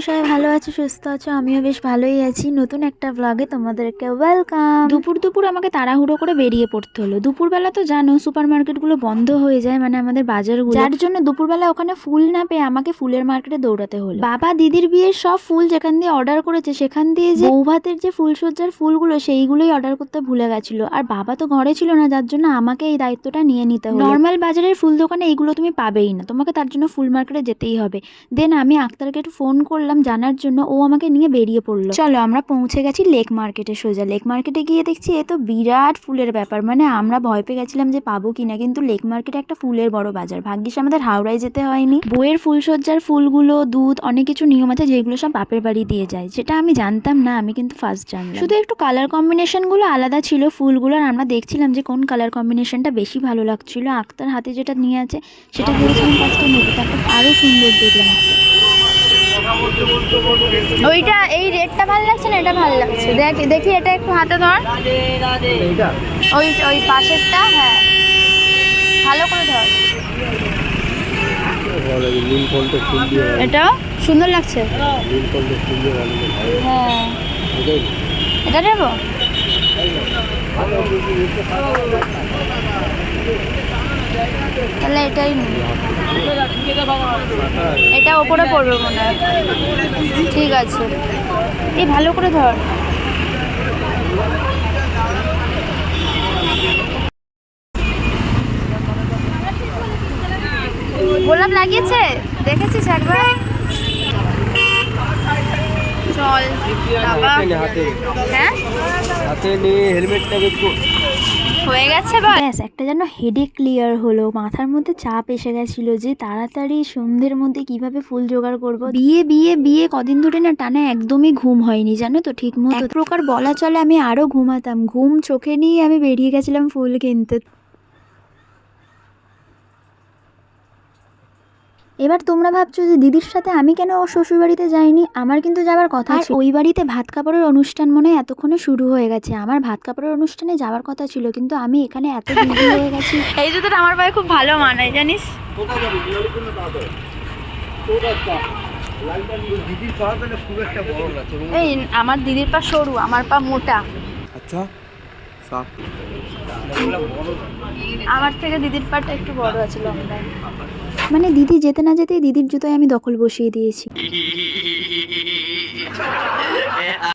সবাই ভালো আছো, সুস্থ আছো? আমিও বেশ ভালোই আছি। নতুন একটা ব্লগে তোমাদেরকে ওয়েলকাম। দুপুর আমাকে তাড়াহুড়ো করে বেরিয়ে পড়তে হলো। দুপুরবেলা তো জানো সুপার মার্কেটগুলো বন্ধ হয়ে যায়, মানে আমাদের বাজারগুলো, যার জন্য দুপুরবেলা ওখানে ফুল না পেয়ে আমাকে ফুলের মার্কেটে দৌড়াতে হলো। বাবা দিদির বিয়ের সব ফুল যেখান দিয়ে অর্ডার করেছে সেখান দিয়ে যে বৌভাতের যে ফুলসজ্জার ফুলগুলো সেইগুলোই অর্ডার করতে ভুলে গেছিল। আর বাবা তো ঘরে ছিল না, যার জন্য আমাকে এই দায়িত্বটা নিয়ে নিতে হলো। নর্মাল বাজারের ফুল দোকানে এইগুলো তুমি পাবেই না, তোমাকে তার জন্য ফুল মার্কেটে যেতেই হবে। দেন আমি আক্তারকে একটু ফোন করলাম জানার জন্য, ও আমাকে নিয়ে বেরিয়ে পড়লো। চলো আমরা পৌঁছে গেছি লেক মার্কেটে। সোজা লেক মার্কেটে গিয়ে দেখছি এ তো বিরাট ফুলের ব্যাপার, মানে আমরা ভয় পেয়ে গেছিলাম যে পাবো কিনা, কিন্তু লেক মার্কেটে একটা ফুলের বড় বাজার। ভাগ্যিস আমাদের হাওড়ায় যেতে হয়নি। বইয়ের ফুলসজ্জার ফুলগুলো, দুধ, অনেক কিছু নিয়ম আছে যেগুলো সব বাপের বাড়ি দিয়ে যায়, যেটা আমি জানতাম না, আমি কিন্তু ফার্স্ট জানলাম। শুধু একটু কালার কম্বিনেশনগুলো আলাদা ছিল ফুলগুলোর, আমরা দেখছিলাম যে কোন কালার কম্বিনেশনটা বেশি ভালো লাগছিল। আক্তার হাতে যেটা নিয়ে আছে সেটা ভেবেছিলাম ফার্স্টে নেবো, তারপর আরো সুন্দর দেখলাম। ওইটা এই রেডটা ভালো লাগছে না, এটা ভালো লাগছে। দেখি এটা একটু হাতে ধর, ওই ওই পাশেরটা। হ্যাঁ ভালো করে ধর, এটা সুন্দর লাগছে। হ্যাঁ এটা নেবো। তাহলে এটাই নিই, এটা ওপরে পড়বে মনে হয়। ঠিক আছে, এই ভালো করে ধর। গোলাপ লাগিয়েছে, দেখেছিস একবার? চল বাবা। হ্যাঁ হাতে নিয়ে হেলমেটটা একটু হয়ে গেছে। ব্যাস একটা যেন হেডেক ক্লিয়ার হলো, মাথার মধ্যে চাপ এসে গেছিল যে তাড়াতাড়ি সন্ধ্যের মধ্যে কিভাবে ফুল জোগাড় করব। বিয়ে বিয়ে বিয়ে কদিন ধরে না টানা একদমই ঘুম হয়নি, জানো তো ঠিক মতো। এক প্রকার বলা চলে আমি আরো ঘুমাতাম, ঘুম চোখে নিয়ে আমি বেরিয়ে গেছিলাম ফুল কিনতে। এবার তোমরা ভাবছো যে দিদির সাথে আমি কেন ওর শ্বশুর বাড়িতে যাইনি, আমার কিন্তু যাওয়ার কথা ছিল। ওই বাড়িতে ভাত কাপড়ের অনুষ্ঠান মনে হয় এতক্ষণে শুরু হয়ে গেছে। আমার ভাত কাপড়ের অনুষ্ঠানে যাওয়ার কথা ছিল, কিন্তু আমি এখানে এত বিজি হয়ে গেছি। এই জুতোটা আমার পায়ে খুব ভালো মানায় জানিস। এই আমার দিদির পা সরু, আমার পা মোটা। আচ্ছা আমার থেকে দিদির পাটা একটু বড় আছে, লম্বায়। মানে দিদি যেতে না যেতেই দিদির জুতোয় আমি দখল বসিয়ে দিয়েছি।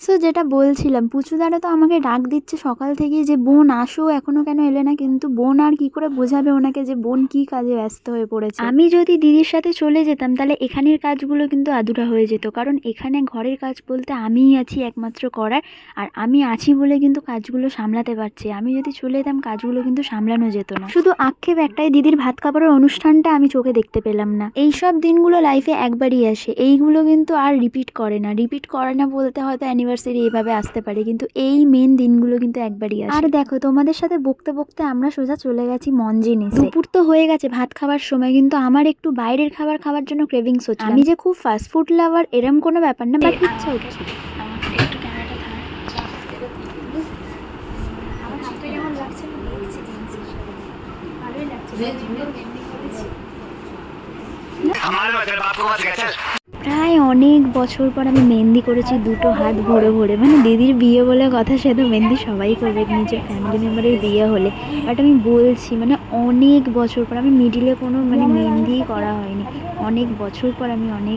সো যেটা বলছিলাম, পুচুদারা তো আমাকে ডাক দিচ্ছে সকাল থেকে যে বোন আসো, এখনো কেন এলে না? কিন্তু বোন আর কি করে বোঝাবে ওনাকে যে বোন কি কাজে ব্যস্ত হয়ে পড়েছে। আমি যদি দিদির সাথে চলে যেতাম তাহলে এখানের কাজগুলো কিন্তু আধুরা হয়ে যেত, কারণ এখানে ঘরের কাজ বলতে আমিই আছি একমাত্র করার, আর আমি আছি বলে কিন্তু কাজগুলো সামলাতে পারছি। আমি যদি চলে যেতাম কাজগুলো কিন্তু সামলানো যেত না। শুধু আক্ষেপ একটাই, দিদির ভাত কাপড়ের অনুষ্ঠানটা আমি চোখে দেখতে পেলাম না। এইসব দিনগুলো লাইফে একবারই আসে, এইগুলো কিন্তু আর রিপিট করে না বলতে হয়তো অ্যানিভার্সারি এইভাবে আসতে পারে, কিন্তু এই মেন দিনগুলো কিন্তু একবারই আসে। আর দেখো তোমাদের সাথে বকতে বকতে আমরা সোজা চলে গেছি মঞ্জিনিসে। দুপুর তো হয়ে গেছে ভাত খাবার সময়, কিন্তু আমার একটু বাইরের খাবার খাওয়ার জন্য ক্রেভিংস হচ্ছে। আমি যে খুব ফাস্ট ফুড লাভার এরম কোনো ব্যাপার না, বাট ইচ্ছা হচ্ছে। প্রায় অনেক বছর পর আমি মেহেন্দি করেছি, দুটো হাত ভরে ভরে। মানে দিদির বিয়ে বলে কথা, সে তো মেহেন্দি সবাই করবে নিজের ফ্যামিলি মেম্বারের বিয়ে হলে, বাট আমি বলছি মানে অনেক বছর পর। আমি মিডিলে কোনো মানে মেহেন্দিই করা হয়নি, অনেক বছর পর আমি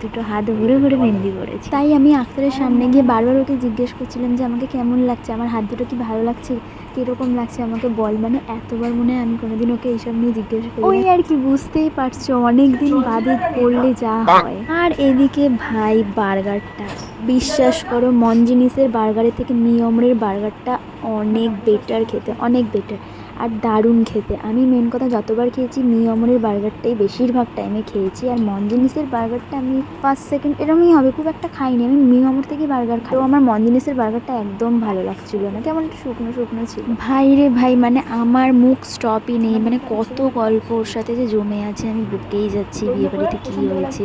দুটো হাত ভরে ভরে মেহেন্দি করেছি। তাই আমি আক্তারের সামনে গিয়ে বারবার ওকে জিজ্ঞেস করছিলাম যে আমাকে কেমন লাগছে, আমার হাত দুটো কি ভালো লাগছে, কিরকম লাগছে আমাকে বল। মানে এতবার মনে হয় আমি কোনোদিন ওকে এইসব নিয়ে জিজ্ঞেস করি। ওই আর কি, বুঝতেই পারছো অনেকদিন বাদে করলে যা হয়। আর এদিকে ভাই বার্গারটা, বিশ্বাস করো মঞ্জিনিসের বার্গারের থেকে মিয়মরের বার্গারটা অনেক বেটার খেতে, অনেক বেটার আর দারুণ খেতে। আমি মেন কথা যতবার খেয়েছি মিয়মরের বার্গারটাই বেশিরভাগ টাইমে খেয়েছি, আর মঞ্জিনিসের বার্গারটা আমি 5 সেকেন্ড এরমই হবে, খুব একটা খাইনি। আমি মিয়মর থেকে বার্গার খাই, তো আমার মঞ্জিনিসের বার্গারটা একদম ভালো লাগছিল না, কেমন একটু শুকনো শুকনো ছিল। ভাই রে ভাই, মানে আমার মুখ স্টপই নেই, মানে কত গল্প ওর সাথে যে জমে আছে, আমি বুকেই যাচ্ছি বিয়ে বাড়িতে কী হয়েছে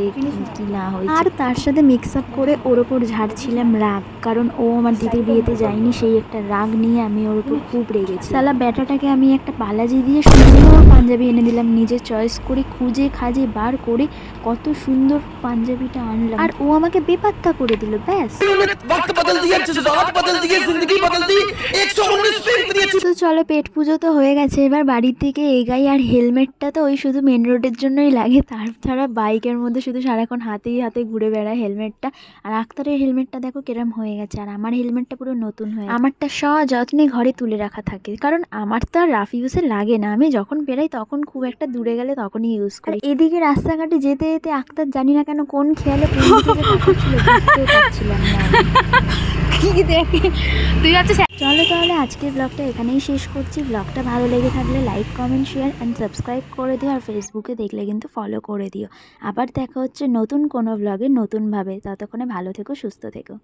কি না হয়েছে। আর তার সাথে মিক্স আপ করে ওর ওপর ঝাড়ছিলাম রাগ, কারণ ও আমার দিদির বিয়েতে যায়নি, সেই একটা রাগ নিয়ে আমি ওর ওপর খুব রেগেছি। সালা ব্যাটাটাকে আমি একটা বালাজি দিয়ে সুন্দর পাঞ্জাবি এনে দিলাম, নিজের চয়েস করে খুঁজে খাজে বার করে কত সুন্দর পাঞ্জাবিটা আনলাম, আর ও আমাকে বেপাত্তা করে দিল। ব্যাস। তো চলো, পেট পুজো তো হয়ে গেছে, এবার বাড়ির থেকে এগাই। আর হেলমেটটা তো ওই শুধু মেন রোডের জন্যই লাগে, তাছাড়া বাইকের মধ্যে শুধু সারাক্ষণ হাতেই হাতে ঘুরে বেড়ায় হেলমেটটা। আর আক্তারের হেলমেটটা দেখো কিরম হয়ে গেছে, আর আমার হেলমেটটা পুরো নতুন হয়ে, আমারটা সযত্নে ঘরে তুলে রাখা থাকে, কারণ আমার তো আর রাফ ইউজে লাগে না, আমি যখন বেরাই তখন খুব একটা দূরে গেলে তখনই ইউজ করি। এদিকে রাস্তাঘাটে যেতে যেতে আক্তার জানি না কেন কোন খেয়ালে কোন দিকে যে তাকাচ্ছিল, বুঝতেও পারছিলাম না কি দেখে তুই হচ্ছে। চলো তাহলে আজকের ব্লগটা এখানেই শেষ করছি। ব্লগটা ভালো লেগে থাকলে like, comment, share and subscribe করে দিও, আর ফেসবুকে দেখলে কিন্তু ফলো করে দিও। আবার দেখা হচ্ছে নতুন কোনো ব্লগে নতুনভাবে। ততক্ষণে ভালো থেকো, সুস্থ থেকো।